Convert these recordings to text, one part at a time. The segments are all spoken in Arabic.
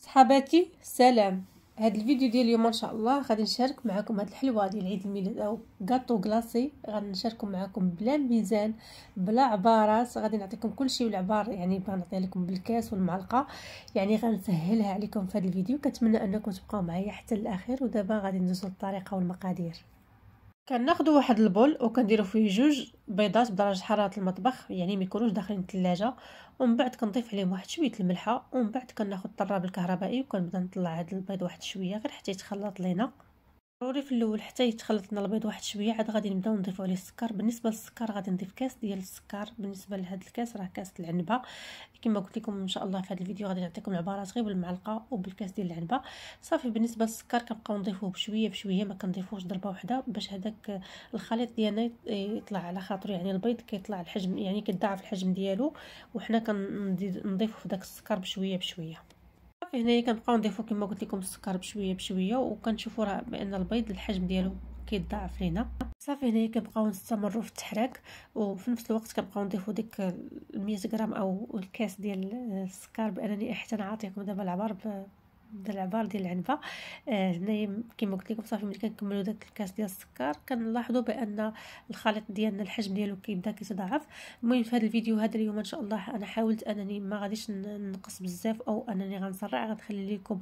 صحاباتي السلام. هذا الفيديو ديال اليوم ان شاء الله غادي نشارك معكم هذه الحلوه ديال عيد الميلاد او غاتو كلاصي. غادي نشارككم معكم بلا ميزان بلا عبارات، غادي نعطيكم كل شيء بالعبار، يعني نعطيها لكم بالكاس والمعلقه، يعني غنسهلها عليكم في هذا الفيديو. كنتمنى انكم تبقاو معايا حتى الاخير. ودابا غادي ندوزو للطريقه والمقادير. كناخذوا واحد البول وكنديروا فيه جوج بيضات بدرجه حراره المطبخ، يعني ما يكونوش داخلين الثلاجه، ومن بعد كنضيف عليهم واحد شويه الملحه، ومن بعد كناخذ الطراب الكهربائي وكنبدا نطلع هذا البيض واحد شويه غير حتى يتخلط لينا. ضروري في الاول حتى يتخلط لنا البيض واحد شويه، عاد غادي نبداو نضيفوا عليه السكر. بالنسبه للسكر غادي نضيف كاس ديال السكر. بالنسبه لهذا الكاس راه كاس العنبه، كما قلت لكم ان شاء الله في هذا الفيديو غادي نعطيكم العبارات غير بالمعلقه وبالكاس ديال العنبه. صافي. بالنسبه للسكر كنبقاو نضيفوه بشويه بشويه، ما كنضيفوش ضربه واحده باش هذاك الخليط ديالنا يطلع على خاطر، يعني البيض كيطلع الحجم، يعني كيتضاعف الحجم ديالو، وحنا كنضيفوا في داك السكر بشويه بشويه. صافي. هنايا كنبقاو نضيفو كما قلت لكم السكر بشويه بشويه، وكنشوفوا راه بان البيض الحجم ديالو كيتضاعف لينا. صافي. هنايا كنبقاو نستمروا في التحراك، وفي نفس الوقت كنبقاو نضيفوا ديك 100 غرام او الكاس ديال السكر، بانني حتى نعطيكم دابا العبار العبار ديال العنبه. هنايا كما قلت لكم صافي. ملي كنكملوا داك الكاس ديال السكر كنلاحظوا بان الخليط ديالنا الحجم ديالو كيبدا كيتضاعف. المهم في هذا الفيديو هذا اليوم ان شاء الله انا حاولت انني ما غاديش نقص بزاف او انني غنسرع، غنخلي لكم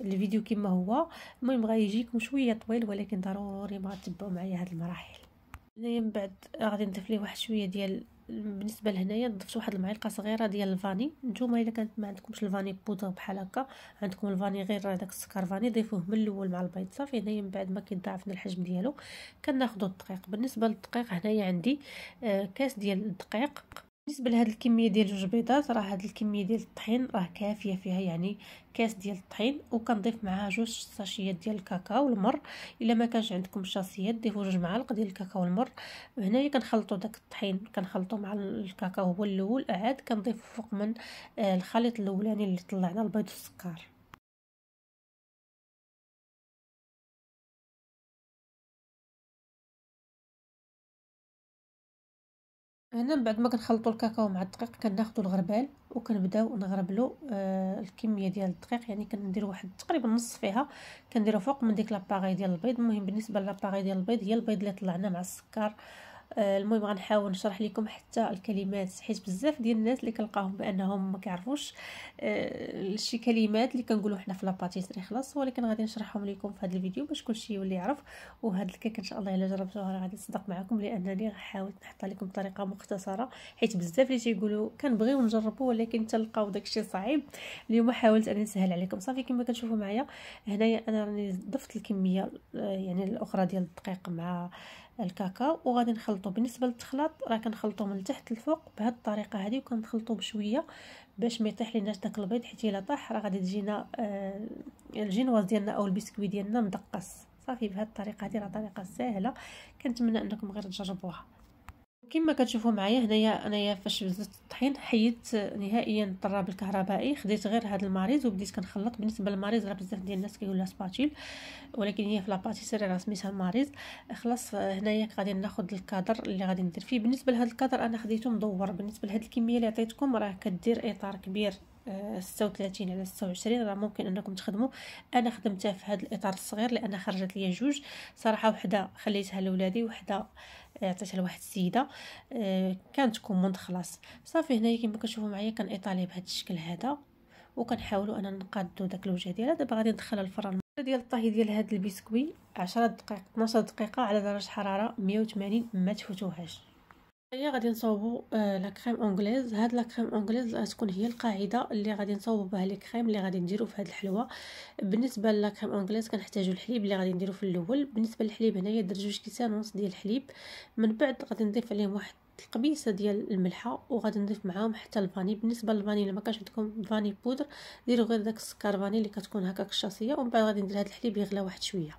الفيديو كما هو. المهم غيجيكم شويه طويل، ولكن ضروري ما تتبعوا معايا هذه المراحل. هنايا من بعد غادي نضيف ليه واحد شويه ديال، بالنسبه لهنايا ضفت واحد المعلقه صغيره ديال الفاني. نتوما الا كانت ما عندكمش الفاني بودر بحال هكا، عندكم الفاني غير داك السكر فاني، ضيفوه من الاول مع البيض. صافي. هنايا من بعد ما كيتضاعف الحجم ديالو كناخذوا الدقيق. بالنسبه للدقيق هنايا عندي كاس ديال الدقيق. بالنسبه لهاد الكميه ديال جوج بيضات راه هاد الكميه ديال الطحين راه كافيه فيها، يعني كاس ديال الطحين، وكنضيف معها جوج ساشيات ديال الكاكاو المر. الا ما كانش عندكم شاسيات ضيفوا جوج معالق ديال الكاكاو المر. هنايا كنخلطوا داك الطحين كنخلطوا مع الكاكاو هو الاول، عاد كنضيف فوق من الخليط الاولاني اللي طلعنا البيض والسكر. هنا من بعد ما كنخلطوا الكاكاو مع الدقيق كناخذوا الغربال وكنبداو نغربلوا الكميه ديال الدقيق، يعني كنديروا واحد تقريبا نص فيها كنديروا فوق من ديك لاباغي ديال البيض. المهم بالنسبه لاباغي ديال البيض هي البيض اللي طلعنا مع السكر. المهم غنحاول نشرح لكم حتى الكلمات، حيت بزاف ديال الناس اللي كنلقاهم بانهم ما كيعرفوش شي كلمات اللي كنقولوا حنا في لاباتيسري خلاص، ولكن غادي نشرحهم لكم في هذا الفيديو باش كلشي يولي يعرف. وهذا الكيك ان شاء الله الا جربتوها غادي تصدق معكم، لانني حاولت نحط لكم بطريقه مختصره، حيت بزاف اللي تيقولوا كنبغيو نجربوا ولكن تلقاو داكشي صعيب. اليوم حاولت اني نسهل عليكم. صافي. كما كتشوفوا معايا هنايا انا راني ضفت الكميه يعني الاخرى ديال الدقيق مع الكاكاو وغادي نخلطو. بالنسبه للتخلاط راه كنخلطو من التحت للفوق بهذه الطريقه هذه، وكنخلطو بشويه باش ما يطيح ليناش داك البيض، حيت الا طاح راه غادي تجينا الجينواز ديالنا او البسكوي ديالنا مدقص. صافي. بهذه الطريقه هذه راه طريقه سهله، كنتمنى انكم غير تجربوها. كما كتشوفوا معايا هنايا انايا فاش زدت الطحين حيدت نهائيا الطراب الكهربائي، خديت غير هذا الماريز وبديت كنخلط. بالنسبه للماريز راه بزاف ديال الناس كيقولوا لها سباتيل، ولكن هي في لاباتيسري راه سميتها الماريز. خلاص. هنايا غادي ناخذ الكادر اللي غادي ندير فيه. بالنسبه لهذا الكادر انا خديته مدور. بالنسبه لهذه الكميه اللي عطيتكم راه كدير اطار كبير 36 على 26، راه ممكن انكم تخدموا. انا خدمتها في هذا الاطار الصغير لان خرجت لي جوج صراحه، وحده خليتها لولادي وحده عطيتها لواحد السيده كانت كوموند خلاص. صافي. هنايا كما كتشوفوا معايا كنطاليه بهذا الشكل هذا، وكنحاولوا اننا نقادوا داك الوجه ديالها. دابا غادي ندخلها الفران ديال الطهي ديال هذا البسكوي 10 دقائق 12 دقيقه على درجه حراره 180، ما تفوتوهاش. هي غادي نصاوبوا لا كريم اونغليز. هاد لا كريم اونغليز غتكون هي القاعده اللي غادي نصاوبوا بها لي كريم اللي غادي نديروا في هاد الحلوه. بالنسبه لا كريم اونغليز كنحتاجوا الحليب اللي غادي نديروا في الاول. بالنسبه للحليب هنايا درت 2 كيسان ونص ديال الحليب. من بعد غادي نضيف عليهم واحد القبيصه ديال الملحه، وغادي نضيف معاهم حتى الفاني. بالنسبه للفاني الا ما كانش عندكم فاني بودر ديروا غير داك السكر فاني اللي كتكون هكاك الشاصيه. ومن بعد غادي ندير هاد الحليب يغلى واحد شويه.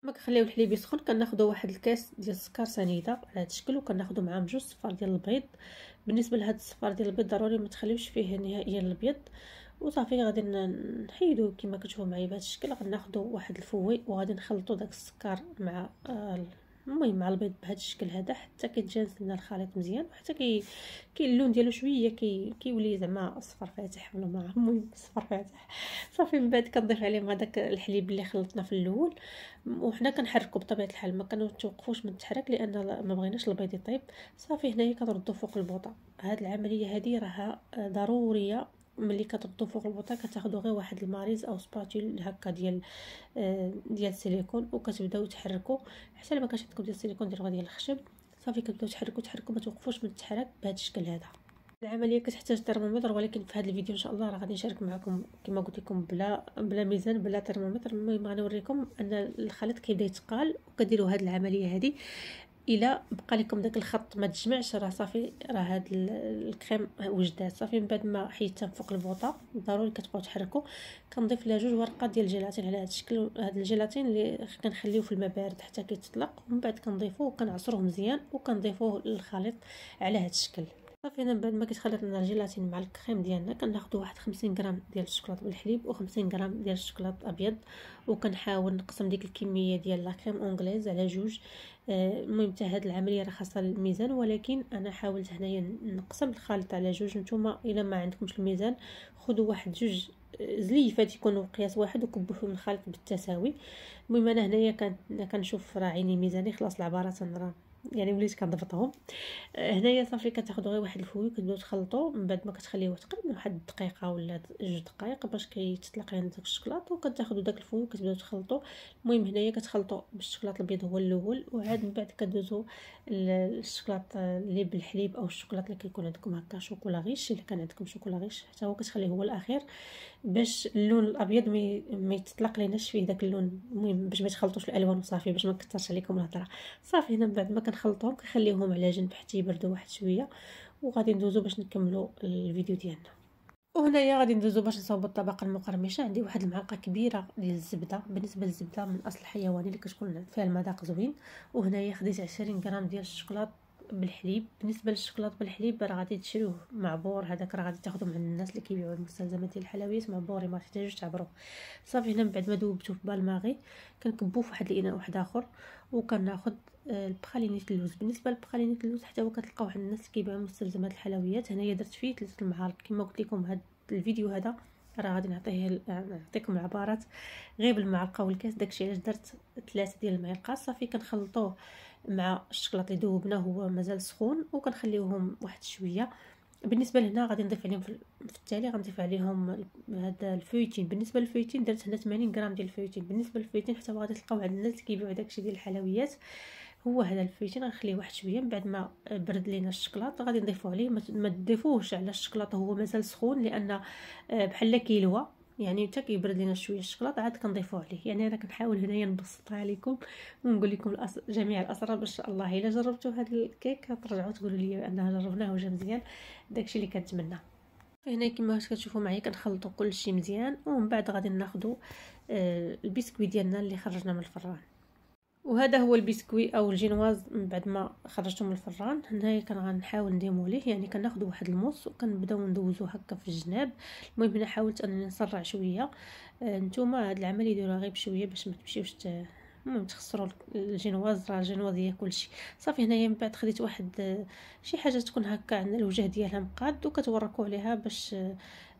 ما كنخليو الحليب يسخن كناخذوا واحد الكاس ديال السكر سنيده على هذا الشكل، وكناخذوا معاهم جوج صفار ديال البيض. بالنسبه لهاد الصفار ديال البيض ضروري ما تخليوش فيه نهائيا الابيض. وصافي غادي نحيدو كما كتشوفوا معايا بهذا الشكل. غناخذوا واحد الفوي وغادي نخلطوا داك السكر مع المهم مع البيض بهذا الشكل هذا حتى كيتجانس لنا الخليط مزيان، وحتى كاين اللون ديالو شويه كيولي زعما اصفر فاتح ولا ما، المهم اصفر فاتح. صافي من بعد كنضيف عليه هذاك الحليب اللي خلطنا في الاول، وحنا كنحركو بطبيعه الحال، ما كنتوقفوش من التحرك لان ما بغيناش البيض يطيب. صافي هنايا كنردو فوق البوطه. هاد العمليه هذه راها ضروريه. ملي كتردو فوق البوطه كتاخذوا غير واحد الماريز او سباتول هكا ديال السيليكون، وكتبداو تحركوا حتى ما كانش عندكم ديال السيليكون ديال ديال الخشب. صافي كتبداو تحركوا ما توقفوش من التحرك بهذا الشكل هذا. العمليه كتحتاج ترمومتر، ولكن في هذا الفيديو ان شاء الله راه غادي نشارك معكم كما قلت لكم بلا ميزان بلا ترمومتر. المهم غنوريكم ان الخليط كيبدا يتقال، وكديروا هذه العمليه هذه الا بقى لكم داك الخط ما تجمعش، راه صافي راه هاد الكريم وجدات. صافي من بعد ما حيدتها فوق البوطه ضروري كتبقاو تحركوا. كنضيف لها 2 ورقات ديال الجيلاتين على هذا الشكل. هذا الجيلاتين اللي كنخليوه في الماء بارد حتى كيتطلق، ومن بعد كنضيفوه وكنعصروه مزيان وكنضيفوه للخليط على هذا الشكل. صافي هنا من بعد ما كيتخلط لنا الجيلاتين مع الكريم ديالنا كناخذوا واحد 50 غرام ديال الشوكولاط بالحليب و50 غرام ديال الشوكولاط ابيض، وكنحاول نقسم ديك الكميه ديال لا كريم اونغليز على 2. المهم حتى هاد العمليه راه خاصه الميزان، ولكن انا حاولت هنايا نقسم الخليط على 2. نتوما الا ما عندكمش الميزان خذوا واحد 2 زليفات يكونوا قياس واحد وكبوا فيهم الخليط بالتساوي. المهم انا هنايا كنشوف راه عيني ميزاني خلاص العبارات راه يعني وليت كنضبطهم. هنايا صافي كتاخذوا غير واحد الفوي كتبداو تخلطوا، من بعد ما كتخليوه تقريبا واحد دقيقه ولا 2 دقائق باش كيتطلق عندك داك الشكلاط، وكتاخذوا داك الفوي وكتبداو تخلطوا. المهم هنايا كتخلطوا بالشكلاط البيض هو الاول، وعاد من بعد كدوزوا الشكلاط اللي بالحليب او الشكلاط اللي كيكون عندكم هكا شوكولا غيش. الا كان عندكم شوكولا غيش حتى هو كتخليه هو الاخير باش اللون الابيض ما يتطلق ليناش فيه داك اللون. المهم باش ما تخلطوش الالوان وصافي باش ما نكثرش عليكم الهضره. صافي هنا من بعد ما كنخلطوهم كنخليوهم على جنب حتى يبردوا واحد شويه، وغادي ندوزو باش نكملوا الفيديو ديالنا. وهنايا غادي ندوزو باش نصاوبوا الطبقه المقرمشه. عندي واحد المعلقه كبيره ديال الزبده، بالنسبه للزبده من اصل حيواني اللي كتكون فيها المذاق زوين. وهنايا خديت 20 غرام ديال الشوكولاط بالحليب. بالنسبه للشوكولاط بالحليب راه غادي تشريوه معبور، هذاك راه غادي تاخذوه من الناس اللي كيبيعوا المستلزمات ديال الحلويات معبور، ما تحتاجوش تعبروه. صافي هنا من بعد ما ذوبته في بالماغي كنكبوه في واحد الاناء واحد اخر، وكناخذ البخالينيت اللوز. بالنسبه للبخالينيت اللوز حتى هو كتلقاوه عند الناس اللي كيبيعوا مستلزمات الحلويات. هنايا درت فيه 3 المعالق كما قلت لكم. هذا الفيديو هذا راه غادي نعطيكم العبارات غير بالمعلقه والكاس، داكشي علاش درت 3 ديال المعالق. صافي كنخلطوه مع الشكلاط اللي ذوبناه هو مازال سخون، وكنخليوهم واحد شويه. بالنسبه لهنا غادي نضيف عليهم في التالي غنضيف عليهم هذا الفويتين. بالنسبه للفويتين درت هنا 80 غرام ديال الفويتين. بالنسبه للفويتين حتى غادي تلقاو عند الناس اللي كيبيعوا داكشي ديال الحلويات هو هذا الفويتين. غنخليه واحد شويه من بعد ما برد لينا الشكلاط غادي نضيفوه عليه. ما تضيفوهش على الشكلاط هو مازال سخون، لان بحال كيلوى يعني حتى كيبرد لينا شويه الشكلاط عاد كنضيفوه عليه. يعني انا كنحاول هنايا نبسطها عليكم ونقول لكم جميع الاسرار باش الله الا جربتوا هذا الكيك ترجعوا تقولوا لي انها جربناه وجا مزيان. داكشي اللي كنتمنى. هنا كما كتشوفوا معايا كنخلطوا كلشي مزيان، ومن بعد غادي ناخذوا البسكويت ديالنا اللي خرجنا من الفران. وهذا هو البسكوي او الجينواز من بعد ما خرجته من الفران. هنايا كنحاول نديمو ليه، يعني كناخذوا واحد الموس وكنبداو ندوزوه هكا في الجناب. المهم هنا حاولت انني نسرع شويه. نتوما هاد العمليه ديروها غير بشويه باش ما تمشيوش المهم تخسروا الجينواز. راه الجينواز هي كلشي. صافي هنايا من بعد خديت واحد شي حاجه تكون هكا عندنا الوجه ديالها مقاد وكتوركوا عليها باش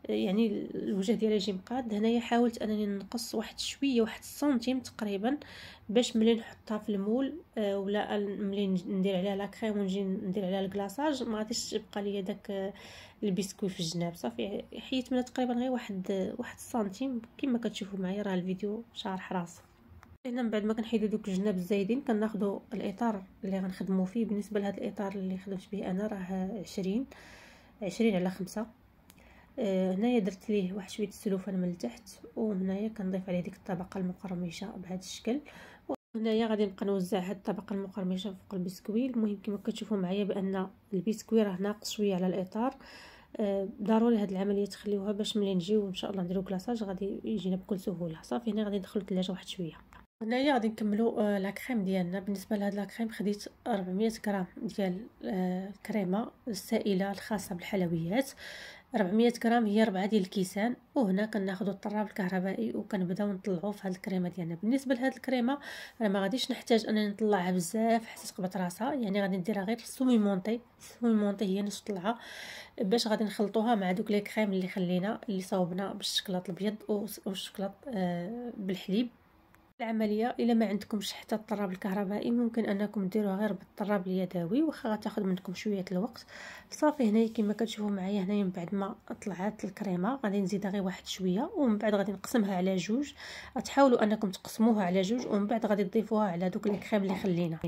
يعني الوجه ديالها يجي مقاد. هنايا حاولت انني نقص واحد شويه واحد سنتيم تقريبا باش ملي نحطها في المول ولا ملي ندير عليها لا كريم ونجي ندير عليها الكلاصاج ما غاديش تبقى ليا داك البسكوي في الجناب. صافي حيت منها تقريبا غير واحد سنتيم كما كتشوفوا معايا. راه الفيديو شارح راسه. هنا من بعد ما كنحيدو دوك الجناب الزايدين كناخذوا الاطار اللي غنخدموا فيه. بالنسبه لهذا الاطار اللي خدمت به انا راه 20 على 5. هنايا درت ليه واحد شويه السلوفان من التحت، وهنايا كنضيف عليه ديك الطبقه المقرمشه بهذا الشكل. وهنايا غادي نبقى نوزع هاد الطبقه المقرمشه فوق البسكوي. المهم كما كتشوفوا معايا بان البسكوي راه ناقص شويه على الاطار. ضروري هاد العمليه تخليوها باش ملي نجيو ان شاء الله نديرو كلاصاج غادي يجينا بكل سهوله. صافي هنا غادي ندخلو الثلاجه واحد شويه. هنايا غادي نكملوا لا كريم ديالنا. بالنسبه لهاد لا كريم خديت 400 غرام ديال الكريمه السائله الخاصه بالحلويات. 400 غرام هي 4 ديال الكيسان. وهنا كناخذوا الطراب الكهربائي وكنبداو نطلعوه في هذه الكريمه ديالنا. بالنسبه لهذه الكريمه انا ما غاديش نحتاج انني نطلعها بزاف حتى تقبط راسها، يعني غادي نديرها غير سومي مونطي. سومي مونطي هي نص طلعه، باش غادي نخلطوها مع دوك لي كريم اللي خلينا اللي صاوبنا بالشكلاط الابيض والشكلاط بالحليب. العمليه الا ما عندكمش حتى الطراب الكهربائي ممكن انكم ديروها غير بالطراب اليدوي، واخا غتاخذ منكم شويه الوقت. صافي هنايا كما كتشوفوا معايا هنايا من بعد ما طلعت الكريمه غادي نزيدها غير واحد شويه، ومن بعد غادي نقسمها على جوج. تحاولوا انكم تقسموها على جوج، ومن بعد غادي تضيفوها على دوك لي كريم اللي خلينا.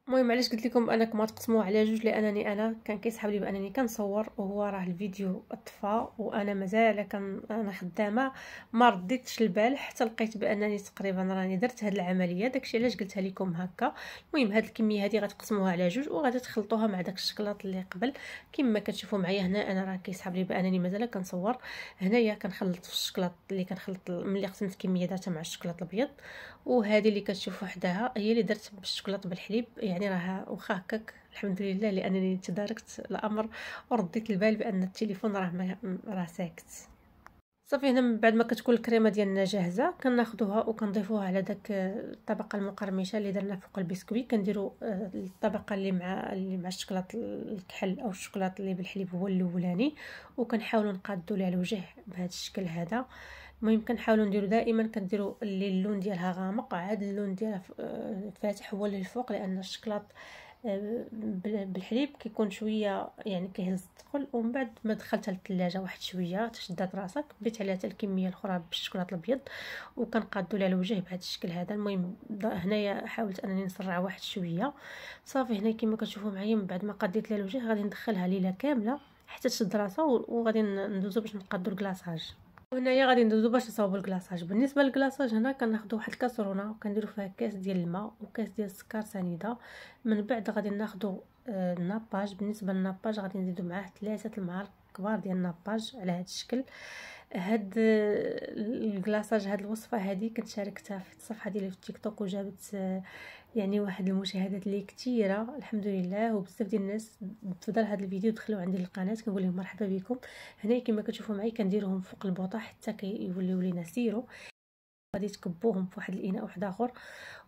المهم علاش قلت لكم انكم ما تقسموها على جوج، لانني انا كان كيسحب لي بانني كنصور وهو راه الفيديو طفى وانا مازال انا خدامه. ما رديتش البال حتى لقيت بانني تقريبا راني درت هذه العمليه، داكشي علاش قلتها لكم هكا. المهم هذه الكميه هذه غتقسموها على جوج وغادي تخلطوها مع داك الشكلاط اللي قبل. كما كتشوفوا معايا هنا انا راه كيسحب لي بانني مازال كنصور. هنايا كنخلط في الشكلاط اللي كنخلط ملي قسمت الكميه درتها مع الشكلاط الابيض، وهذه اللي كتشوفوا حداها هي اللي درت بالشكلاط بالحليب. يعني راه واخا هكاك الحمد لله لانني تداركت الامر ورديت البال بان التليفون راه ساكت. صافي هنا من بعد ما كتكون الكريمه ديالنا جاهزه كناخذوها وكنضيفوها على داك الطبقه المقرمشه اللي درنا فوق البسكوي. كنديروا الطبقه اللي مع الشكلاط الكحل او الشكلاط اللي بالحليب هو الاولاني، وكنحاولوا نقادوا ليه على الوجه بهذا الشكل هذا. المهم كنحاولوا نديروا دائما كنديروا اللون ديالها غامق، عاد اللون ديالها فاتح هو اللي الفوق، لان الشكلاط بالحليب كيكون شويه يعني كيهز الثقل. ومن بعد ما دخلتها للثلاجه واحد شويه تشدات راسك بديت عليها حتى الكميه الاخرى بالشوكولاط الابيض وكنقادوا لها الوجه بهذا الشكل هذا. المهم هنايا حاولت انني نسرع واحد شويه. صافي هنا كما كتشوفوا معايا من بعد ما قديت لها الوجه غادي ندخلها ليله كامله حتى تشد راسها، وغادي ندوزو باش نقادو الكلاصاج. وهنايا غادي ندوزو باش نصاوبو الكلاصاج. بالنسبه للكلاصاج هنا كناخذوا واحد الكاسرونه وكنديروا فيها كاس ديال الماء وكاس ديال السكر سنيده. من بعد غادي ناخذوا الناباج. بالنسبه للناباج غادي نزيدو معاه 3 المعالق كبار ديال الناباج على هذا الشكل. هاد الكلاصاج هاد الوصفه هذه كنت شاركتها في الصفحه ديالي في التيك توك وجابت يعني واحد المشاهدات اللي كثيره الحمد لله، وبزاف ديال الناس تفضل هذا الفيديو دخلوا عندي للقناه كنقول لهم مرحبا بكم. هنا كما كتشوفوا معي كنديرهم فوق البوطه حتى كيوليو لينا سيرو. غادي تكبوهم في واحد الاناء واحد اخر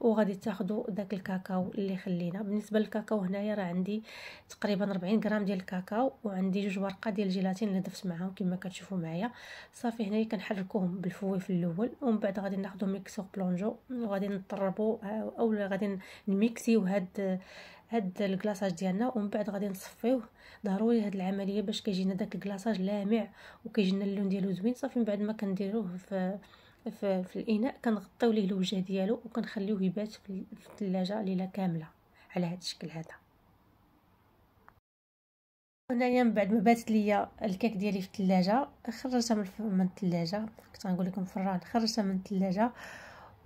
وغادي تاخذوا داك الكاكاو اللي خلينا. بالنسبه للكاكاو هنايا راه عندي تقريبا 40 غرام ديال الكاكاو وعندي 2 ورقات ديال الجيلاتين اللي ضفت معاهم كما كتشوفوا معايا. صافي هنايا كنحركوهم بالفوي في الاول، ومن بعد غادي ناخذوا ميكسو بلونجو وغادي نطربوا او غادي نميكسيو هاد الكلاصاج ديالنا، ومن بعد غادي نصفيوه. ضروري هاد العمليه باش كيجينا داك الكلاصاج لامع وكيجينا اللون ديالو زوين. صافي من بعد ما كنديروه في الاناء كنغطيو ليه الوجه ديالو وكنخليوه يبات في الثلاجه ليله كامله على هذا الشكل هذا. هنايا من بعد ما باتت ليا الكيك ديالي في الثلاجه خرجتها من الثلاجه، كنت غنقول لكم فران، خرجتها من الثلاجه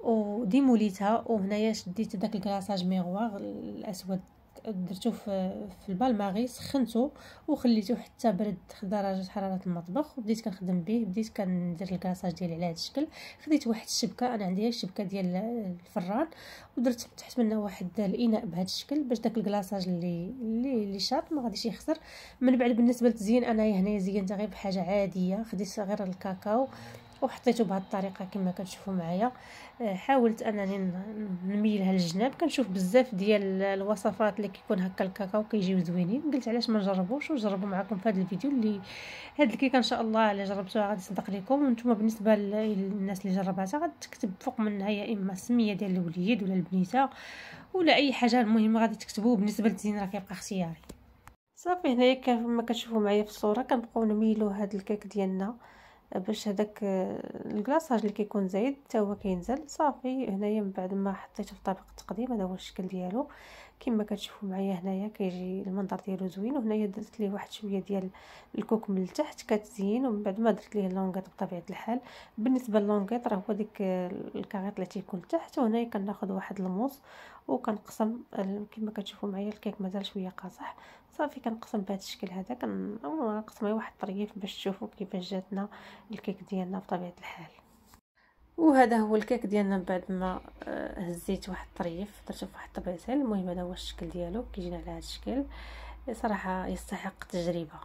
وديموليتها. وهنايا شديت داك الكلاصاج ميغوار الاسود درتو في البالماغي سخنته وخليته حتى برد درجه حراره المطبخ وبديت كنخدم به. بديت كندير الكلاصاج ديالي على هذا الشكل. خديت واحد الشبكه، انا عندي الشبكه ديال الفران، ودرت تحت منها واحد الاناء بهذا الشكل باش داك الكلاصاج اللي شاط ما غاديش يخسر. من بعد بالنسبه للتزيين انا هنايا زينتها غير بحاجه عاديه، خديت غير الكاكاو وحطيته بهذه الطريقه كما كتشوفوا معايا. حاولت انني نميلها للجناب. كنشوف بزاف ديال الوصفات اللي كيكون هكا الكاكاو كيجيو زوينين، قلت علاش ما نجربوش ونجربوا معكم في هذا الفيديو. اللي هاد الكيكه ان شاء الله الا جربتوها غادي تصدق لكم. وانتم بالنسبه للناس اللي جرباتها غادي تكتب فوق منها يا اما السميه ديال الوليد ولا البنيته ولا اي حاجه، المهم غادي تكتبوه. بالنسبه للتزيين راه كيبقى اختياري. صافي هنايا كما كتشوفوا معايا في الصوره كنبقاو نميلو هاد الكيك ديالنا باش هذاك الكلاصاج اللي كيكون زايد حتى هو كينزل. صافي هنايا من بعد ما حطيته في طبق التقديم هذا هو الشكل ديالو كما كتشوفوا معايا. هنايا كيجي المنظر ديالو زوين. وهنايا درت ليه واحد شويه ديال الكوك من التحت كتزين، ومن بعد ما درت ليه اللونغيط بطبيعه الحال. بالنسبه للونغيط راه هو ديك الكاغيط اللي تيكون تحت. وهنايا كناخذ واحد الموس وكنقسم كما كتشوفوا معايا الكيك مازال شويه قاصح. صافي كنقسم بهذا الشكل هذا كنقسم واحد الطريف باش تشوفوا كيفاش جاتنا الكيك ديالنا بطبيعه الحال. وهذا هو الكيك ديالنا بعد ما هزيت واحد الطريف درته في واحد الطبيسيل. المهم هذا هو الشكل ديالو كيجينا على هذا الشكل. صراحه يستحق تجربه.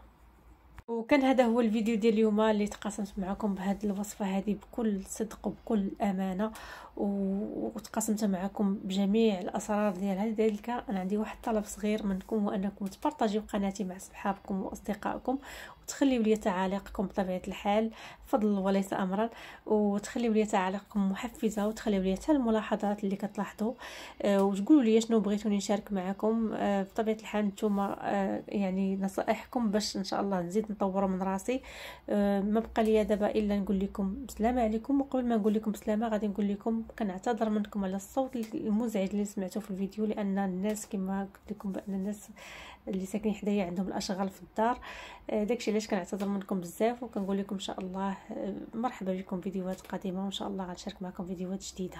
وكان هذا هو الفيديو ديال اليوم اللي تقاسمت معكم بهذه الوصفه هذه بكل صدق وبكل امانه، وتقاسمت معكم بجميع الاسرار ديالها. لذلك انا عندي واحد طلب صغير منكم، هو انكم تبارطاجيو قناتي مع صحابكم واصدقائكم، وتخليوا لي تعاليقكم بطبيعه الحال فضل وليس امرا، وتخليوا لي تعاليقكم محفزه، وتخليوا لي حتى الملاحظات اللي كتلاحظوا، وتقولوا لي شنو بغيتوني نشارك معكم. بطبيعه الحال نتوما يعني نصائحكم باش ان شاء الله نزيد نطور من راسي. ما بقى لي دابا الا نقول لكم السلام عليكم. وقبل ما نقول لكم السلامه غادي نقول لكم كنعتذر منكم على الصوت المزعج اللي سمعتوه في الفيديو، لان الناس كما قلت لكم بان الناس اللي ساكنين حدايا عندهم الاشغال في الدار. داكشي علاش كنعتذر منكم بزاف، وكنقول لكم ان شاء الله مرحبا بكم فيديوهات قادمه، وان شاء الله غنشارك معكم فيديوهات جديده.